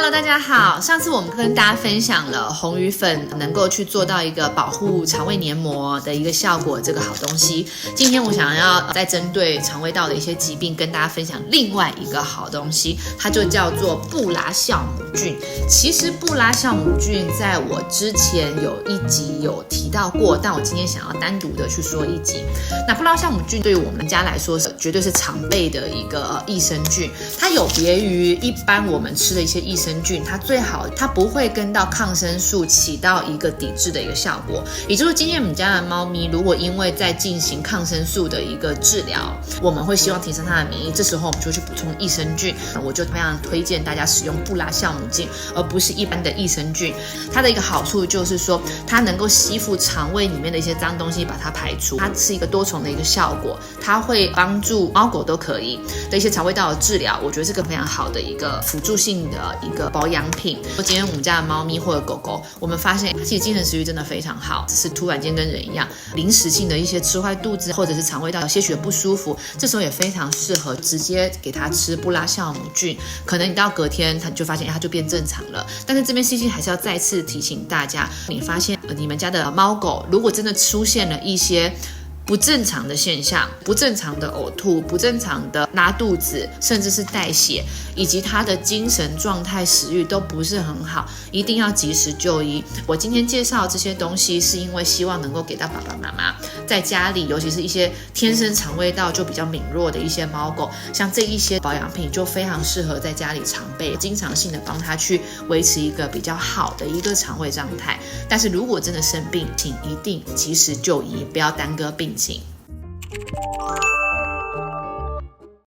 Hello， 大家好。上次我们跟大家分享了红鱼粉能够去做到一个保护肠胃黏膜的一个效果，这个好东西。今天我想要再针对肠胃道的一些疾病，跟大家分享另外一个好东西，它就叫做布拉酵母菌。其实布拉酵母菌在我之前有一集有提到过，但我今天想要单独的去说一集。那布拉酵母菌对于我们家来说绝对是常备的一个益生菌，它有别于一般我们吃的一些益生菌，它最好它不会跟到抗生素起到一个抵制的一个效果。也就是今天我们家的猫咪如果因为在进行抗生素的一个治疗，我们会希望提升它的免疫，这时候我们就去补充益生菌。我就非常推荐大家使用布拉酵母菌，而不是一般的益生菌。它的一个好处就是说，它能够吸附肠胃里面的一些脏东西，把它排出。它是一个多重的一个效果，它会帮助猫狗都可以的一些肠胃道的治疗。我觉得这个非常好的一个辅助性的一个保养品。今天我们家的猫咪或者狗狗，我们发现其实精神食欲真的非常好，只是突然间跟人一样，临时性的一些吃坏肚子，或者是肠胃道有些许的不舒服，这时候也非常适合直接给它吃布拉酵母菌。可能你到隔天它就发现它就变正常了。但是这边 CC 还是要再次提醒大家，你发现你们家的猫狗如果真的出现了一些不正常的现象，不正常的呕吐，不正常的拉肚子，甚至是代谢，以及他的精神状态、食欲都不是很好，一定要及时就医。我今天介绍这些东西，是因为希望能够给到爸爸妈妈在家里，尤其是一些天生肠胃道就比较敏弱的一些猫狗，像这一些保养品就非常适合在家里常备，经常性的帮他去维持一个比较好的一个肠胃状态。但是如果真的生病，请一定及时就医，不要耽搁病情。